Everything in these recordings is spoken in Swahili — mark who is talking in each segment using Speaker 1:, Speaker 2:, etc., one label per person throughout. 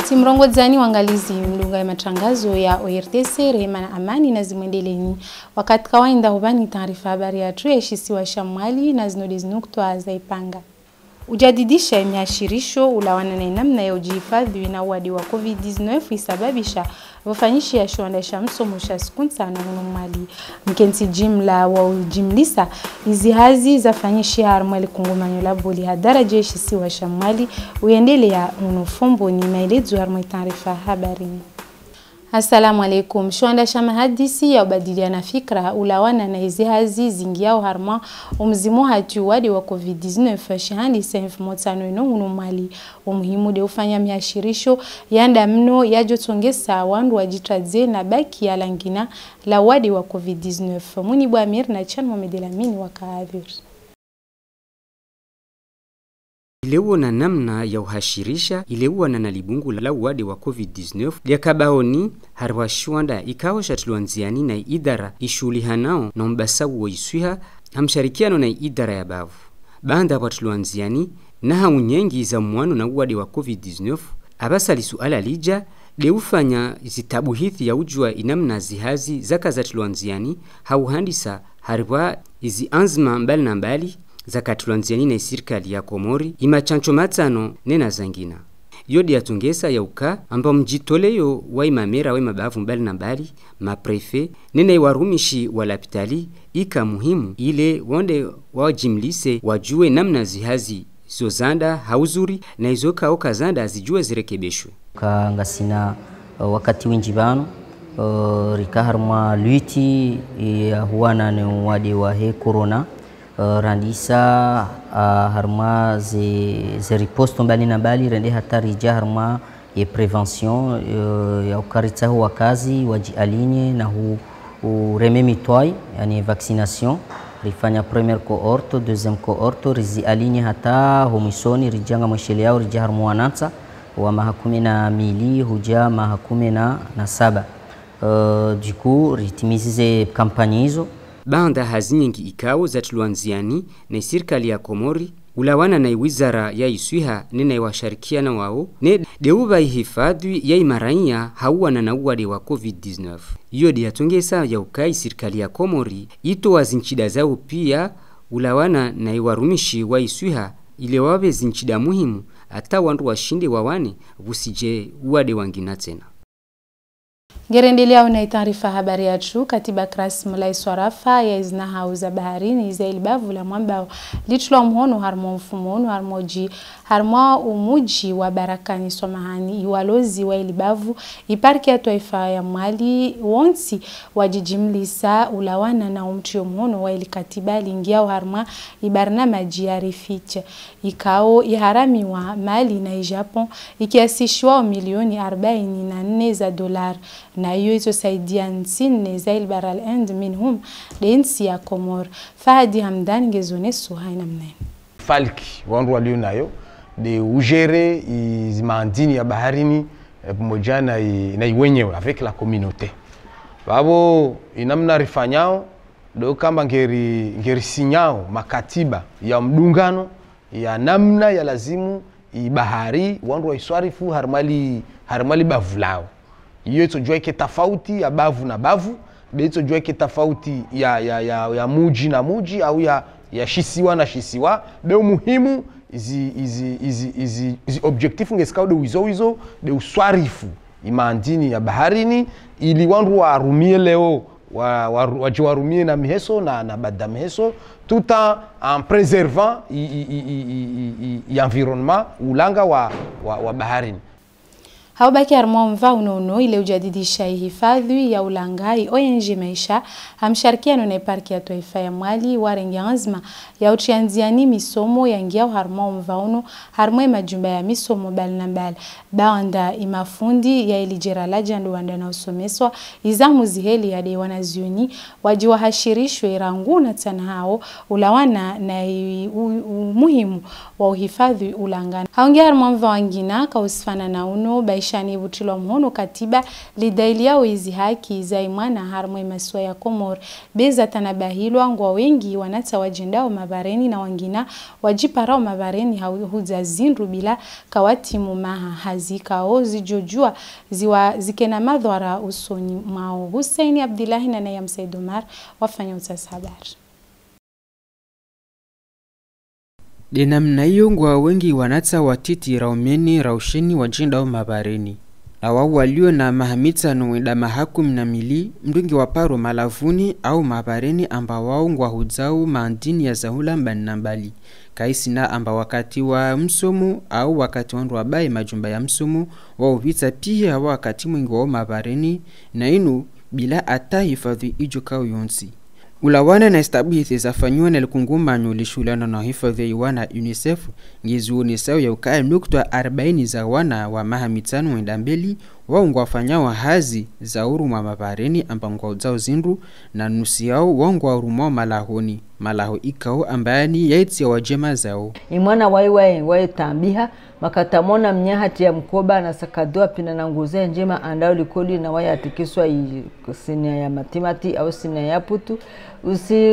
Speaker 1: Simrongodzani wangalizi mdunga ya matangazo ya ORTC rehema na amani na zimwendeleni. Wakati kawaida hubani taarifa habari ya tueshisiwa shamwali na zinodizunuktoa zaipanga. Ujadidisha imiashirisho ulawana na namna ya ujihifadhi na wadi wa COVID-19 isababisha wafanyishi ya shuandasha msomo sha sikunsa na mali. Mkensi jimla wa ujimlisa izihazi za fanyishi ya harmali kungumanyo laboli hadara jeshi siwa shamwali uendele ya unufombo ni maelezo harmali taarifa habari. Assalamu alaikum. Shuandasha mahadisi ya ubadiliana fikra ulawana na izihazi zingiao harma umzimu hatu wadi wa COVID-19 shahandi senfu motano ino mali umuhimu de ufanya miashirisho yanda mno yajotongesa wandu wajitradze na baki ya langina la wadi wa COVID-19. Muni bu Amir na chan Mohamed wakaavir.
Speaker 2: Ilewo na namna ya uhashirisha ilewo na nalibungu la wadi wa COVID-19 liakabaoni harwa shuanda ikawa shatluanziani na idara ishuli hanao na mbasawu wa isuiha hamsharikiano na idara ya bavu. Banda watluanziani na haunyengi za mwanu na wadi wa COVID-19 abasa lisuala lija leufanya zitabu hithi ya ujua inamna zihazi zaka za tluanziani hauhandisa harwa izi anzma mbali na mbali zakatulanziani na serikali ya Komori imachancho matano nena zangina. Yodi ya tungesa ya uka amba mjitoleyo wa imamera wa imabavu mbali na mbali maprefe nena iwarumishi walapitali ika muhimu ile wonde wajimlise wajue namna zihazi zozanda hauzuri na izoka oka zanda zijue zirekebeshwe.
Speaker 3: Ngasina wakati winjibano rikaharma luiti ya huwana ne wadi wa he corona randisa harma ze riposto mbali na mbali rende hatari ja harma ye prevention ya ukaritsa wa kazi waji alinye na ureme mitwai yani vaccination rifanya première cohorte deuxième cohorte rizi alinye hata homisoni rijanga mweshele yao rija harma wanansa wa mahakumi na mili huja mahakumi na saba duku ritimizize kampani hizo.
Speaker 2: Banda hazinyingi ikao za tluanziani na serikali ya Komori ulawana na wizara ya isuiha nena iwasharikiana wao ne deuba ihifadhi ya imaranya hauwana na uwade wa COVID-19. Yodi yatongesa ya ukai serikali ya Komori ito wazinchida zao pia ulawana na iwarumishi wa isuiha ile wabe zinchida muhimu ata wandu washinde wawane busije uwade wangina tena.
Speaker 1: Gerendelea una taarifa habari ya tru katiba kras mulai swarafa ya izna hauza baharini za ilibavu la mwambao litulwa mhono harmo mfumono harmoji harmo umuji wa barakani somahani iwalozi wa ilibavu iparki ya taifa ya mwali wonsi wajijimlisa ulawana na umtio mhono wa ilikatiba lingiao harma ibarna majiari ficha ikao iharami wa mali na Japon ikiasishwa milioni 44 za dolar na hiyo saidia nsine zail baral end minhum densi ya Komor. Fahadi Hamdan ngezone suhaina mnae
Speaker 4: falki wandu walio nayo de ugere izimandini ya baharini pamoja na wenyewe avec la communauté babo inamna rifanyao do kamba ngeri sinyao makatiba ya mdungano ya namna ya lazimu ibahari wandu wa iswarifu harmali bavulao. Iyo itojua ike tafauti ya bavu na bavu, de itojua ike tafauti ya muji na muji au ya shisiwa na shisiwa. De umuhimu izi objektifu ngesikao de wizo de uswarifu imandini ya baharini ili wandu warumie leo wajiwarumie na miheso na bada miheso tout en préservant l'environnement ulanga wa baharini.
Speaker 1: Haubaki harmo mva unono ile ujadidisha hifadhi ya ulangai ONG maisha hamsharikiano na parki ya taifa ya mwali warengianzma ya utrianziani misomo ya ngiao harmo mva uno harmo majumba ya misomo bali na bali banda imafundi ya ilijera laja ndo wanda na usomeswa izamu ziheli ya de wanazioni wajiwa hashirishwe iranguna tana hao ulawana na umuhimu wa uhifadhi ulangani. Haungia harmo mva wangina kausifana na uno ishani butilwa mhono katiba lidaili yao hizi haki za imwana harmwe maswa ya Komor beza tanabahilwa ngwa wengi wanata wajendao mabareni na wangina wajiparao mabareni huza zinru bila kawati mumaha hazikao zijojua zikena madhara usoni mao. Hussein Abdillahi na Nayam Said Omar wafanya utasa habari.
Speaker 2: Namna hiyo ngwa wengi wanata watiti raumeni rausheni wajendao mabareni na wao walio na mahamita nuwenda mahakumi na mili mdungi waparo malavuni au mabareni amba wao ngwa huzao maandini ya zahula mbali kaisi na amba wakati wa msomu au wakati wandu wabaye majumba ya msomu wao vita pia wakati mwingi wao mabareni na inu bila ata hifadhi ijukao yonsi. Ulawana na establithi zafanywa na likungumanyo lishulana na hifadhi iwana UNICEF ngizuoni sao ya ukaya nukta 40 za wana wa mahamitano wenda mbeli waungu wafanyawa hazi za uruma mabareni ambangwa uzao zindu na nusi yao waungu wa uruma malahoni malaho ikao ambayani yaiti ya wajema zao.
Speaker 5: Imwana wae tambiha makatamona mnyahati ya mkoba na sakadua pina na nguze njema andao likoli na waya atikiswa sinia ya matimati au sinia ya putu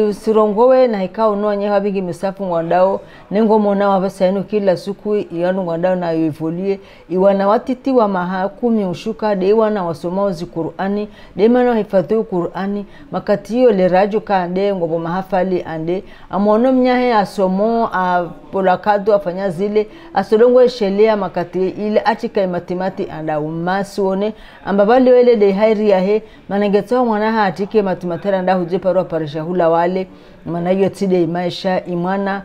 Speaker 5: usirongowe na hikao nuwa nyeha bigi misafu ngwandao nengo mona wabasa yanu kila suku iwanu ngwandao na yuivolie iwana watiti wa mahakumi ushuka de iwana wasomao zi Qur'ani de imano hifadhu Qur'ani makati hiyo le rajo kaande ngobo mahafali ande amono mnyahe asomo polakado afanya zile asodongo shelia makati ile achika matimati anda umasuone ambabali wele de hairi yahe manengetoa mwana atike matimatera anda huje parwa parisha hula wale manayo tide maisha imwana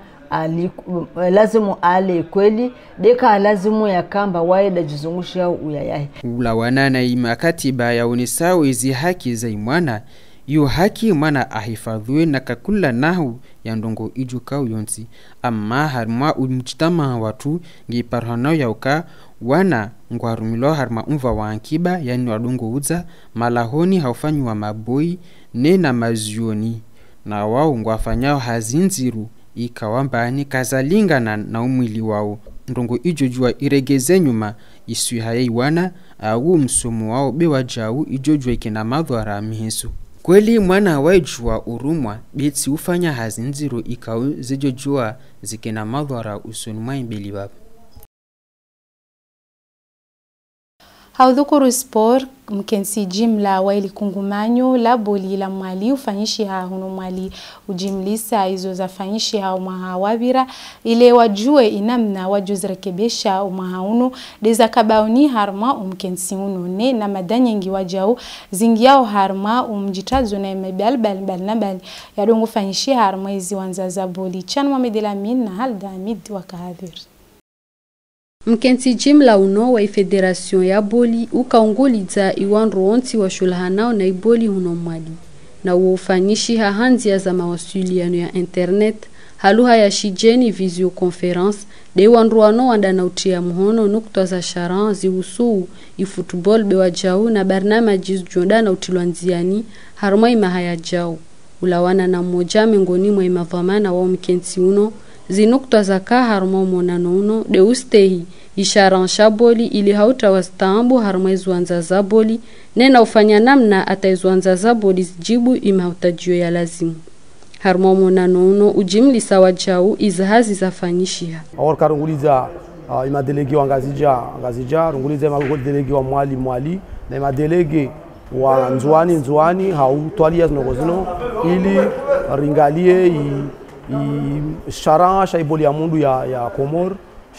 Speaker 5: lazimu ale kweli deka lazimu ya kamba wae da jizungusha uyayahe
Speaker 2: ulawana na imakatiba ya unisao izi haki za imwana yu haki mana ahifadhuwe na kakula nahu ya ndongo ijukao yonsi amma harma umchitama watu ngiparhanao ya uka wana ngwarumilo harma umva wa ankiba yani wadongo uza malahoni haufanyu wa maboi nena mazioni na wao ngwafanyao hazinziru ikawambani kazalingana na umwili wao ndongo ijojua iregeze nyuma isuihaye iwana au msomo wao bewa jau ijojua ikena madhara mihesu. Kweli mwana waijua urumwa beti ufanya hazinziru ikau zijojua zikena madhara usoni mwa imbeli baba.
Speaker 1: Haudhukuru sport mkensi jimla waili kungumanyo la boli la mwali ufanyishi hunu mwali ujimlisa izo zafanyishi umahawabira ile wajue inamna wajuzrekebesha umahauno deza kabauni harma mkensi unone na madanyengi wajau zingiao harma umjitazo na imebalbal ya dongo fanyishi harma izi wanzaza boli chanu wamedela min na halda amid wakahadhir.
Speaker 6: Mkensi jimla uno wa federation ya boli ukaongoliza iwanro onti wa shulahanao na iboli uno mwali na ufanyishi hahanzi ya za mawasiliano ya internet haluha ya shijeni visio conference de iwanro wano wanda na utia muhono nukta za sharan zihusu ifutbol bewa jau na barnama jizjonda na utilwanziani haruma imahaya jau ulawana na moja mengoni mwa imavamana wa mkensi uno zinukta za ka haruma monano uno de ustehi isharan shaboli ili hauta wastambu haruma izuanza za boli nena ufanya namna ata izuanza za boli zijibu imautajio ya lazimu haruma monano uno ujimli sawa jau izahazi zafanyishia
Speaker 7: awar karunguliza ima delege wa ngazija runguliza ima delege wa mwali na ima delege wa nzuani hautwalia zinogozino ili ringalie sharan shaiboli ya mundu ya Komor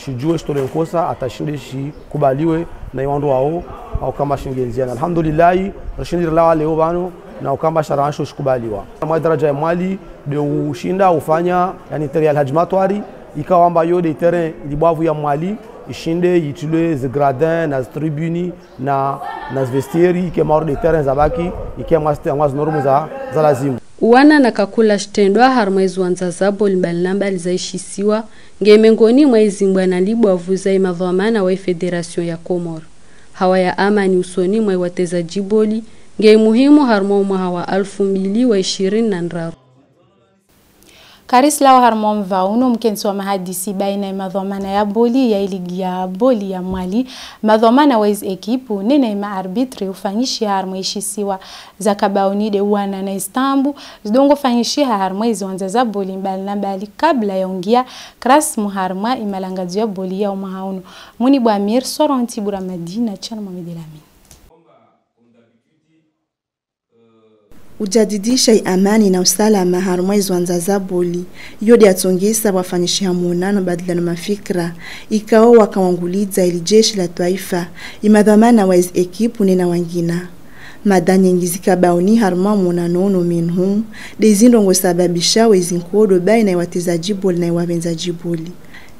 Speaker 7: shijue shitole nkosa atashinde shi kubaliwe na iwandu wao au kama shingenziana alhamdulillah rashindi lawa leo bano na kama sharan sho shikubaliwa mwa daraja ya mwali de ushinda ufanya yani tere alhajmatwari ikawa ambayo de tere libavu ya mwali ishinde yitule zigradin na tribuni na vestieri ikema de tere zabaki ikema ngaz normu za lazimu
Speaker 6: uwana na kakula shtendwa harmaizu wanza zabo limbali zaishisiwa ngemengoni mwa na libu wavuza imavamana wa federation ya Komor hawa ya amani usoni mwa wateza jiboli nge muhimu harmo mwa hawa 2020 na nraru.
Speaker 1: Karis lao harmon vauno mkensi wa mahadisi baina ya madhomana ya boli ya iligi ya boli ya Mali madhomana waiz ekipu nene ima arbitri ufanyishi harmoishisiwa za kabaoni de wana na Istanbul zidongo fanyishi harmoizi wanza za boli mbali na mbali kabla ya ungia kras muharma imalangazi ya boli ya umahauno muni bu Amir Soronti Bura Madina chana Mamedelami.
Speaker 8: Ujadidisha amani na usalama harumwezi wanzaza boli yodi atongesa wafanyishi hamuonano badilano mafikra ikao wakawanguliza ili jeshi la taifa imadhamana waiz ekipu nina wangina madani ngizika baoni haruma muonanono minhum dezindongo sababisha wezi nkodo baina ya watezaji boli na wavenzaji boli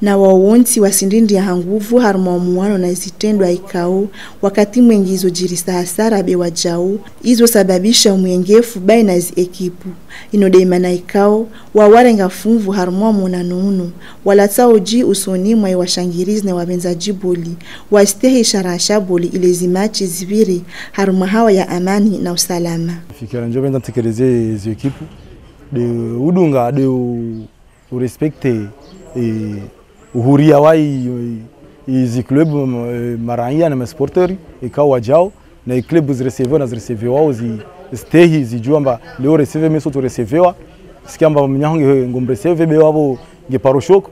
Speaker 8: na wawonti wasindindi ya hanguvu haruma muwano na izitendwa ikao wakati mwengi izo jirisa hasara bewa jau izo sababisha umwengefu baina izi ekipu inodeima na ikao wawarenga funvu haruma muonanono walatao ji usoni mwa iwashangirizi na wabenza jiboli wastehe sharasha boli ilezi machi ziviri haruma hawa ya amani na usalama
Speaker 7: fikira njobe ntekeleze izi ekipu de udunga de urespecte uhuria wai izi club maranya na masporteri ikawa wajao na club zirecevewa wao stehi zijuamba leo receive meso to recevewa sikiamba mnyahonge ngomreceve be wabo ngeparoshoko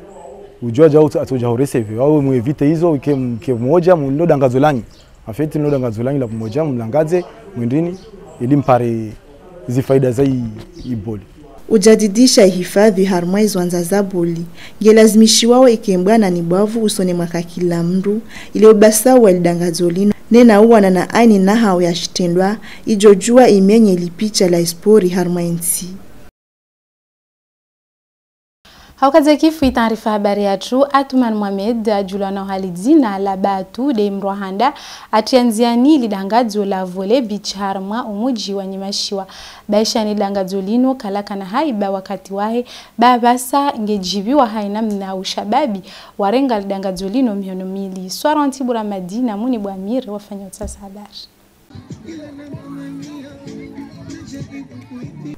Speaker 7: ujua jao atoja receive wao muevite hizo ke moja mno dangazolanyi afeti mno dangazolanyi la moja mlangaze mwendini ili mpare hizi faida za iboli
Speaker 8: ujadidisha hifadhi harmwezi wanzaza boli ngelazimishi wao ikembwana ni bavu usone mwaka kila mru ile ubasa walidangazolino nena uwana na aini na hao ya shitendwa ijojua imenye lipicha la ispori harmwenzi
Speaker 1: Haukaze kifu taarifa habari yetu Atuman Mohamed ajulana halidina la batu de Mrohanda atianziani lidangazo la vole beach harma umuji wa Nyimashiwa baisha ni dangazo lino kalaka na haiba wakati wahe babasa ngejibiwa haina mna ushababi warenga lidangazo lino miono mili Soronti Bura Madina muni bu Amir wafanya utasa habari.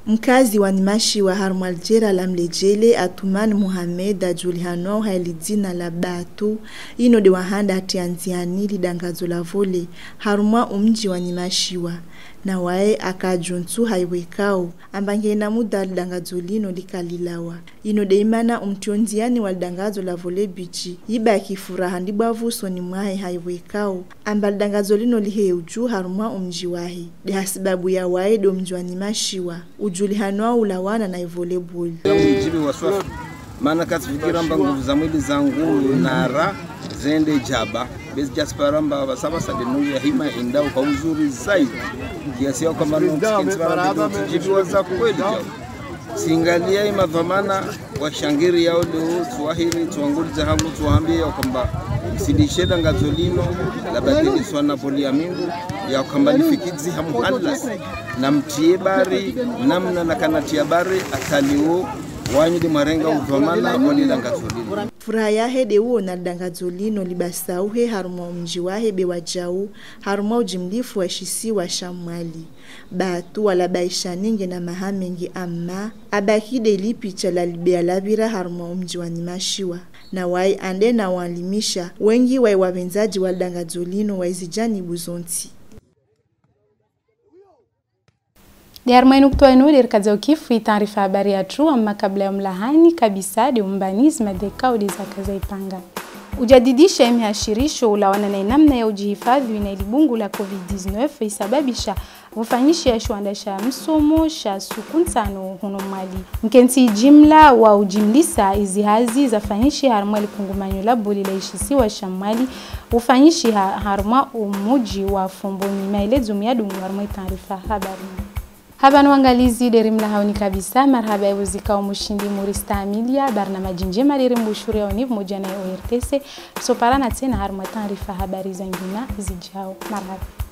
Speaker 8: Mkazi wa Nimashi wa Harmaljera la Mlejele Atuman Mohamed ajulihano hailidina la batu ino de wahanda atianziani lidangazo la vole haruma umji wa Nimashiwa na wae akajuntu haiwekao ambange na muda lidangazo lino likalilawa ino de imana umtionziani wa lidangazo la vole bichi iba kifuraha ndibavu soni mwahe haiwekao amba lidangazo lino lihe uju haruma umji wahe de hasibabu ya wae do mji wa Nimashiwa ujulihanwa ulawana na volleyball
Speaker 9: mjibi wa swafu maana katifikira mba nguvu za mwili zangu nara zende jaba bezi jasparamba basaba sadenu ya hima indao kwa uzuri zaidi kiasi ya kwamba mjibi wa za kweli singalia ima dhamana wa shangiri yao leo tuwahiri tuanguliza hangu tuwaambia ya kwamba sidisheda ngazolino la badili swana poli ya mingu ya kwamba nifikizi hamuhalas na mtiebari namna na kanatiabari ataliwo wanyidi marenga udhamana wali dangazolino
Speaker 8: furaha yahe de uo na dangazolino libasauhe haruma umji wahe bewajau haruma ujimlifu wa shisi wa shamwali batu wala baisha ninge na mahamengi amma abakide lipicha la libea labira haruma umji wa Nimashiwa na wai ande na walimisha wengi wai wabenzaji wa dangazolino waizijani buzonti
Speaker 1: Diarmainu kutoa inu kaza ukifu taarifa habari ya true amma kabla ya mlahani kabisa de umbanizi madekao de zakaza ipanga. Ujadidisha imehashirisho ulawana na namna ya ujihifadhi na ilibungu la COVID-19 isababisha ufanyishi ya shuandasha msomo sha sukuntano huno Mali. Mkensi jimla wa ujimlisa izihazi za fanyishi harumwa likungumanyo la boli la ishisiwa shamali ufanyishi harumwa umuji wa fomboni maelezo miadu harumwa taarifa habari. Habanu wangalizi derimla haoni kabisa marhaba ya wuzika umushindi Murista Amelia barnamaji njema derimbu shuri ya univu moja na ORTC so parana tena harumwa taarifa habari zangina zijao marhaba.